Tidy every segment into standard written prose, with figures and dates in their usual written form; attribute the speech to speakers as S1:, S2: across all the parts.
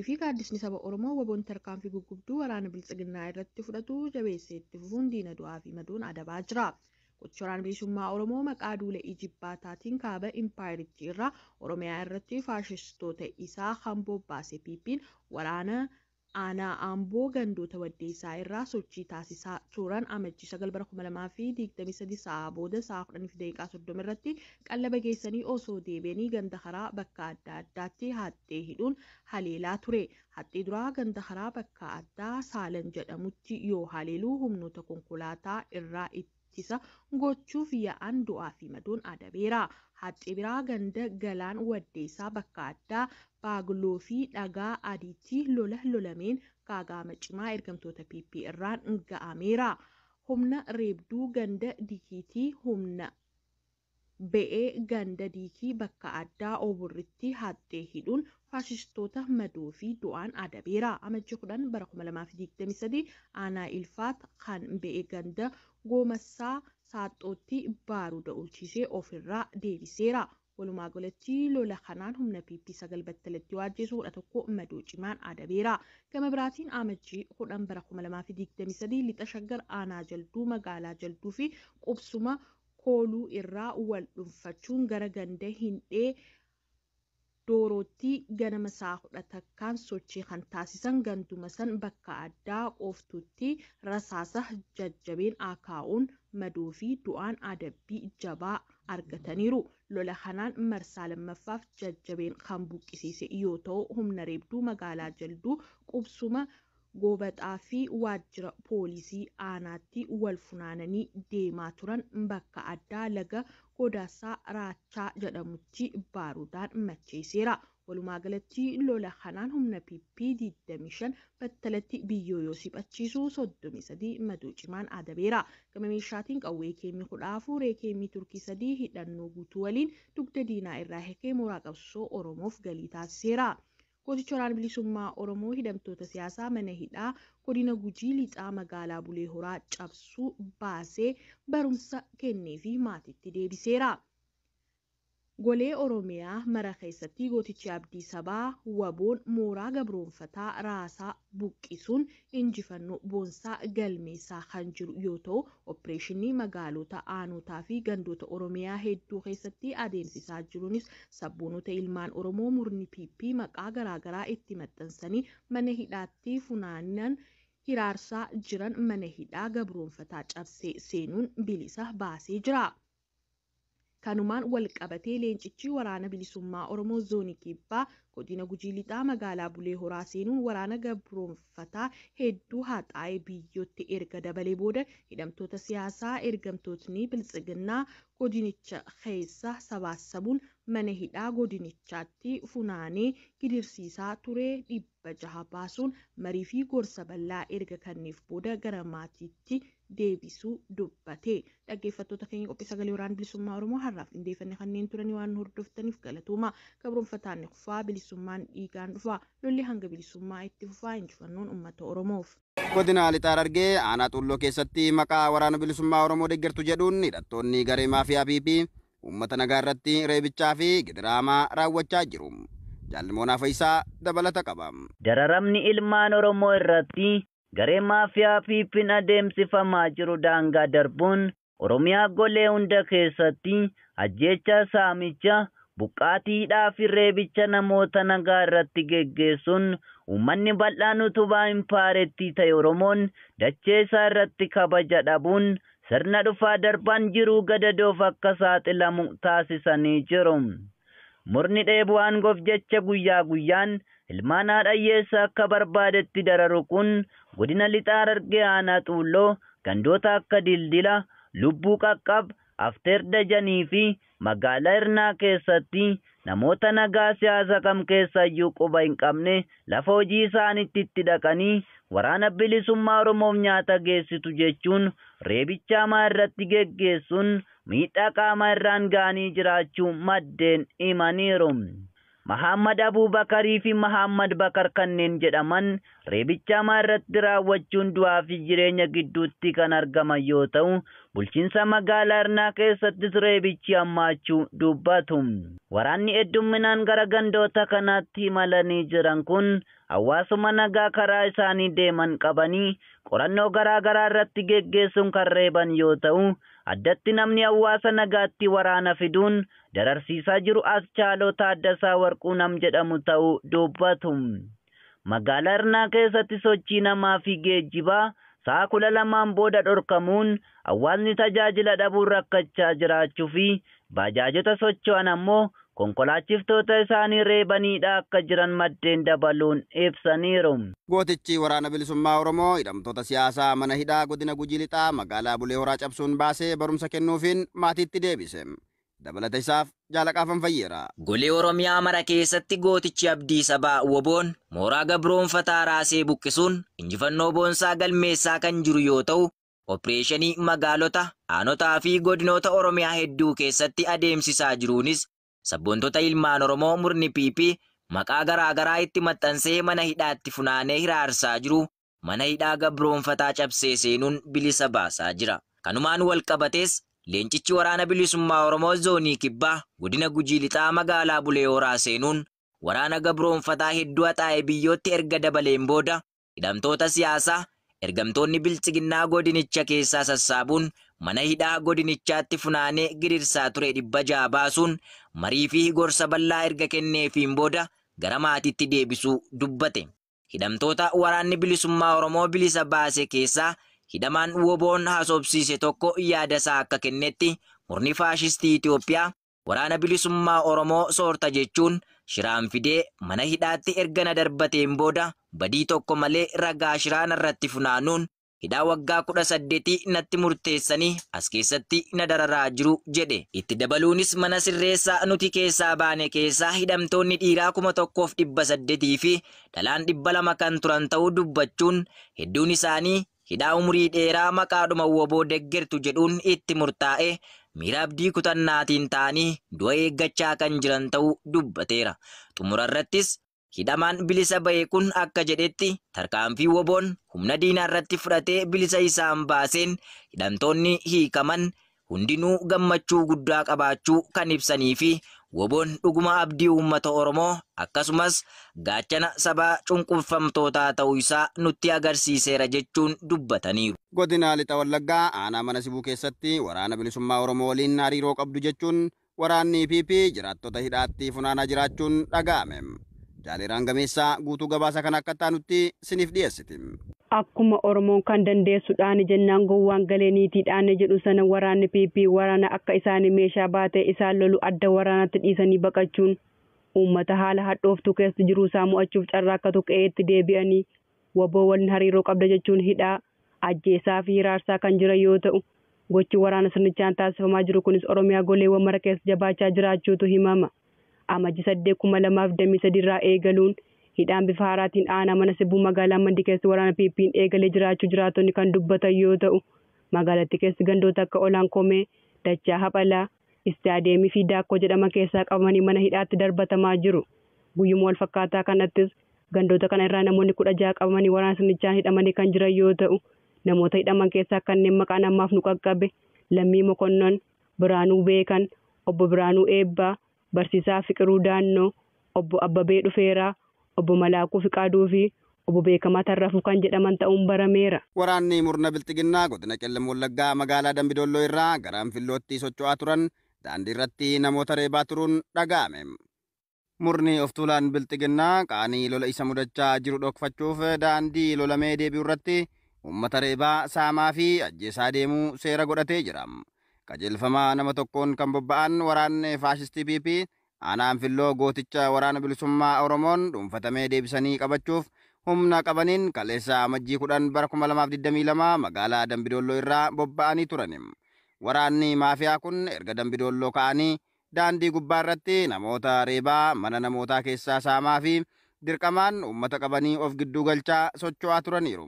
S1: Opiidii fi gaaddisni saba Oromoo waboon tarkaanfii guggubduu waraana biltsiginnaa irratti fudhatu jabeessee itti fufuun diina du'aa fi madoon adabaa jira. Gochi waraana bilisummaa Oromoo maqaa duula Ijibbaataatiin kaaba impaayirichi irraa Oromiyaa irratti faashistoota isaa kan bobbaase PP'n waraana aanaa Amboo gandoota Waddeessaa irraa sochii taasisaa turan amajjii 9/2023 sa'a booda sa'a 10:30 irratti qallaba geessanii osoo deebi'anii ganda karaa bakka adda addaatti haxxee hidhuun haleelaa ture. Haxxee duraa ganda karaa bakka addaa Saalan jedhamutti yoo haleeluu humnoota konkolaataa irraa ittisa gochuuf yaa'an du'aa fi madoon adabeera. Haxxee biraa ganda Galaan Waddeessaa bakka addaa Baagloo fi Dhagaa Adiitti lolameen gaagama cimaa ergamtoota PP irraan ga'ameera. Humna reebduu ganda Dikiitii humna ba'ee ganda Diikii bakka addaa Oburritti haxxee hidhuun faashistoota madoo fi du'aan adabeera. Amajjii 10/2023 aanaa Ilfaat kan ba'ee ganda Goomassaa Saaxootti baaruuda ulchisee ofirraa deebiseera. Walumaa galatti lola kanaan humna PP 9 battalatti waajjisuu 11 madoo cimaan adabeera. Gama biraatiin amajjii 10/2023 lixa shaggar aanaa Jalduu magaalaa Jalduu fi qubsuma kooluu irraa wal dhuunfachuun gara ganda Hindhee Doorootti ganama sa'a 10 takkaan sochii kan taasisan ganduma san bakka addaa Qooftuutti rasaasa jajjabeen akaa'uun madoo fi du'aan adabbii jabaa argataniiru. Lola kanaan marsaa lammaffaaf jajjabeen kan buqqisiise yoo ta'u humna reebduu magaalaa Jalduu qubsuma Goobaxaa fi waajjira poolisii aanaatti wal funaananii deemaa turan bakka addaa laga Godaasaa Raachaa jedhamutti baaruudhaan macheesseera. Walumaa galatti lola kanaan humna PP 25 battalatti biyyoo yoo siphachiisu 33 madoo cimaan adabeera. Gama meeshaatiin qawwee keemii 14 keemii turkii 3 hidhannoo guutuu waliin dugda diinaa irraa hekee mooraa qabsoo Oromoof galii taasiseera. Gochi waraana bilisummaa Oromoo hidhamtoota siyaasaa mana hidhaa godina Gujii lixaa magaalaa Bulee Horaa cabsuu baasee barumsa kennee fi maatiitti deebiseera. Golee Oromiyaa mara keessatti gootichi abdii sabaa waboon mooraa gabroonfataa raasaa buqqisuun injifannoo boonsaa galmeessaa kan jiru yoo ta'u opereeshinii magaalota aanotaa fi gandoota Oromiyaa hedduu keessatti adeemsisaa jiruunis sabboonota ilmaan Oromoo murni PP maqaa garaagaraa itti maxxansanii mana hidhaatti funaanan hiraarsaa jiran mana hidhaa gabroonfataa cabsee seenuun bilisa baasee jira. Kanumaan wal qabatee leencichi waraana bilisummaa Oromoo zoonii kibbaa godina Gujii lixaa magaalaa Bulee Horaa seenuun waraana gabroonfataa hedduu haxaa'ee biyyootti erga dabalee booda hidhamtoota siyaasaa ergamtootni biltsiginnaa godinicha keessa sabaasabuun mana hidhaa godinichaatti funaanee gidirsiisaa ture 600 baasuun marii fi gorsa bal'aa erga kanneef booda gara maatiitti deebisuu dubbate. Dhaggeeffattoota keenya qophii sagalee waraana bilisummaa Oromoo har'aaf qindeeffanne kanneen turanii waan hordoftaniif galatooma. Gabroonfataan kufaa bilisummaan dhiigaan dhufa. Lolli hanga bilisummaa itti fufaa injifannoon uummata Oromoof.
S2: Godina Lixaa Harargee aanaa Xulloo keessatti maqaa waraana bilisummaa Oromoo deeggartu jedhuun hidhattoonni garee maafiyaa PP uummata nagaa irratti reebichaa fi gidiraamaa raawwachaa jiru. Jaalimoon Afeeyisaa dabalata qaba.
S3: Dararamni ilmaan Oromoo irratti garee maafiyaa PP'n adeemsifamaa jiru daangaa darbuun Oromiyaa golee hunda keessatti ajjeechaa saamicha buqqaatiidhaa fi reebicha namoota nagaa irratti geggeessuun uummanni bal'aan utubaa impaarettii ta'e Oromoon dachee isaa irratti kabaja dhabuun sirna dhufaa darbaan jiruu gadadoof akka saaxilamu taasisanii jiru. Murni dheebuu aangoof jecha guyyaa guyyaan ilmaan haadhayyeessa akka barbaadetti dararu kun godina Lixaa Harargee aanaa Xulloo gandoota akka Dildila, Lubbuu Qaqqab, Afteer Dajanii fi magaalaa Irnaa keessatti namoota nagaa siyaasa kam keessayyuu quba hin qabne lafa hojii isaaniitti itti dhaqanii waraana bilisummaa Oromoof nyaata geessitu jechuun reebicha hamaa irratti geggeessuun miidhaa qaamaa irraan ga'anii jiraachuu maddeen himaniiru. Mahammad Abubakarii fi Mahammad Bakar kanneen jedhaman reebicha hamaa irratti raawwachuun du'aa fi jireenya gidduutti kan argaman yoo ta'u bulchiinsa magaalaa Irnaa keessattis reebichi hammaachuu dubbatu. Waraanni heddumminaan gara gandoota kanaatti imalanii jiran kun hawaasuma nagaa karaa isaanii deeman qabanii qorannoo garaa irratti geggeessuun kan reeban yoo ta'u, addatti namni hawaasa nagaatti waraana fiduun dararsiisaa jiru Aschaaloo Taaddasaa Warquu nam jedhamu ta'uu dubbatu. Magaalaa Irnaa keessatti sochii namaa fi geejjibaa sa'a 12 booda dhorkamuun hawaasni tajaajila dhabuun rakkachaa jiraachuu fi baajaajota socho'an ammoo konkolaachiftoota isaanii reebaniidha akka jiran maddeen dabaluun ibsaniiru.
S2: Gootichi waraana bilisummaa Oromoo hidhamtoota siyaasaa mana hidhaa godina Gujii Lixaa magaalaa Bulee Horaa cabsuun baasee barumsa kennuufiin maatiitti deebise. Dabalata isaaf Jaalaqaafan Fayyeera.
S4: Golee Oromiyaa mara keessatti gootichi Abdii Sabaa Woboon mooraa gabroonfataa raasee buqqisuun injifannoo boonsaa galmeessaa kan jiru yoo ta'u, opereeshinii magaalota, aanotaa fi godinoota Oromiyaa hedduu keessatti adeemsisaa jiruunis sabboontota ilmaan Oromoo murni PP maqaa garaa itti maxxansee mana hidhaatti funaanee hiraarsaa jiru mana hidhaa gabroonfataa cabsee seenuun bilisa baasaa jira. Kanumaan wal qabatees leencichi waraana bilisummaa Oromoo zoonii kibbaa godina Gujii Lixaa magaalaa Bulee Horaa seenuun waraana gabroonfataa hedduu haxaa'ee biyyootti erga dabaleen booda hidhamtoota siyaasaa ergamtoonni bilchiginnaa godinicha keessaa sassaabuun mana hidhaa godinichaatti funaanee gidirsaa ture 600 baasuun marii fi gorsa bal'aa erga kenneefiin booda gara maatiitti deebisuu dubbate. Hidhamtoota waraanni bilisummaa Oromoo bilisa baase keessaa hidhamaan Woboon haasofsiise tokko yaadasaa akka kennetti murni faashistii Itoophiyaa waraana bilisummaa Oromoo soorta jechuun shiraan fidee mana hidhaatti erga na darbateen booda badii tokko malee ragaa shiraan irratti funaanuun hidhaa waggaa 18 natti murteessanii as keessatti na dararaa jiru jedhe. Itti dabaluunis mana sirreessaa nuti keessaa baane keessaa hidhamtoonni dhiiraa 1800 fi dhalaan 200 kan turan ta'uu dubbachuun hedduun isaanii hidhaa umurii dheeraa maqaadhuma Woboo deggertu jedhuun itti murtaa'e miira abdii kutannaatiin ta'anii du'a eeggachaa kan jiran ta'uu dubbateera. Xumura irrattis hidhamaan bilisa ba'e kun akka jedhetti tarkaanfii Woboon humna diinaa irratti fudhatee bilisa isaan baaseen hidhamtoonni hiikaman hundinuu gammachuu guddaa qabaachuu kan ibsanii fi Woboon dhuguma abdii uummata Oromoo akkasumas gaachana sabaa cunqurfamtootaa ta'uu isaa nutti agarsiiseera jechuun dubbataniiru.
S2: Godina Lixa Wallaggaa aanaa mana Sibuu keessatti waraana bilisummaa Oromoo waliin hariiroo qabdu jechuun waraanni PP jiraattota hidhaatti funaanaa jiraachuun dhaga'ame. Jaaliraan Gameessaa guutuu gabaasa kan akka taanutti siniif dhiyeessiti.
S5: Akkuma Oromoon kan dandeessuudhaan jennaan gowwaan galeeniitiidhaan jedhu sana waraanni PP waraana akka isaan meeshaa baatee isaan lolu adda waraanatti dhiisanii baqachuun uummata haala hadhooftuu keessa jiru isaa mo'achuuf carraa akka tuqeetti deebi'anii Woboo waliin hariiroo qabda jechuun hidhaa ajjeesaa fi hiraarsaa kan jiran yoo ta'u, gochi waraana sirnichaan taasifamaa jiru kunis Oromiyaa goleewwan mara keessa jabaachaa jiraachuutu himama. Amajji 8/2023 irraa eegaluun hidhaan bifa haaraatiin aanaa mana Sibuu magaalaa Mandii keessa waraana PP'n eegalee jiraachuu jiraattonni kan dubbatan yoo ta'u, magaalattii keessa gandoota akka Olaan Komee, Dachaa Haphalaa, Istaadeemii fi Daakkoo jedhaman keessaa qabamanii mana hidhaatti darbatamaa jiru. Guyyuma wal fakkaataa kanattis gandoota kana irraa namoonni 16 qabamanii waraana sirnichaan hidhamanii kan jiran yoo ta'u, namoota hidhaman keessaa kanneen maqaan ammaaf nu qaqqabe Lammii Mokonnon, Biraanuu Beekan, Obbo Biraanuu Eebbaa, Barsiisaa Fiqiruu Daannoo, Obbo Abbabee Dhufeeraa, Obbo Malaakuu Fiqaaduu fi Obbo Beekamaa Tarrafuu kan jedhaman ta'uun barameera.
S2: Waraanni murna bilxiginnaa godina Qellem Wallaggaa magaalaa Dambidolloo irraa gara Anfillootti socho'aa turan daandii irratti namoota reebaa turuun dhaga'ame. Murni of tuulaan bilxiginnaa qaanii lola isa mudachaa jiru dhokfachuuf daandii lolamee deebi'u irratti uummata reebaa saamaa fi ajjeesaa deemuu seera godhatee jira. Qajeelfamaa nama tokkoon kan bobba'an waraanni faashistii PP aanaa Anfilloo gooticha waraana bilisummaa Oromoon dhuunfatamee deebisanii qabachuuf humna qabaniin kaleessa amajjii 10/2022 magaalaa Dambidolloo irraa bobba'anii turan. Waraanni maafiyaa kun erga Dambidolloo ka'anii daandii gubbaa irratti namoota reebaa mana namootaa keessaa saamaa fi dirqamaan uummata qabanii of gidduu galchaa socho'aa turaniiru.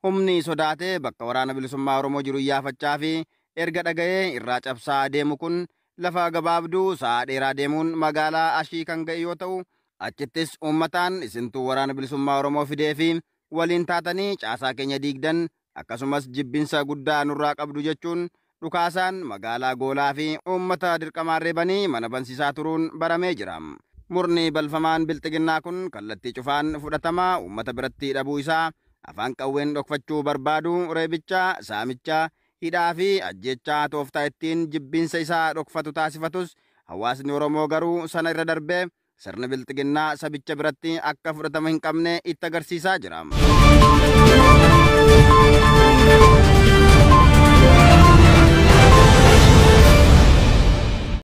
S2: Humni sodaatee bakka waraana bilisummaa Oromoo jiru iyyaafachaa fi erga dhaga'ee irraa cabsaa deemu kun lafa gabaabduu sa'a dheeraa deemuun magaalaa Ashii kan ga'e yoo ta'u, achittis uummataan isintuu waraana bilisummaa Oromoo fidee fi waliin taatanii caasaa keenya diigdan akkasumas jibbinsa guddaa nurraa qabdu jechuun dhukaasaan magaalaa Goolaa fi uummata dirqamaan reebanii mana bansiisaa turuun baramee jira. Murni balfamaan bilxiginnaa kun kallattii cufaan fudhatama uummata biratti dhabuu isaa afaan qawween dhokfachuu barbaadu reebicha, saamicha, hidhaa fi ajjechaa tooftaa ittiin jibbiinsa isaa dhokfatu taasifatus hawaasni Oromoo garuu sana irra darbee sirni bilxiginnaa sabicha biratti akka fudhatama hin qabne itti agarsiisaa jira.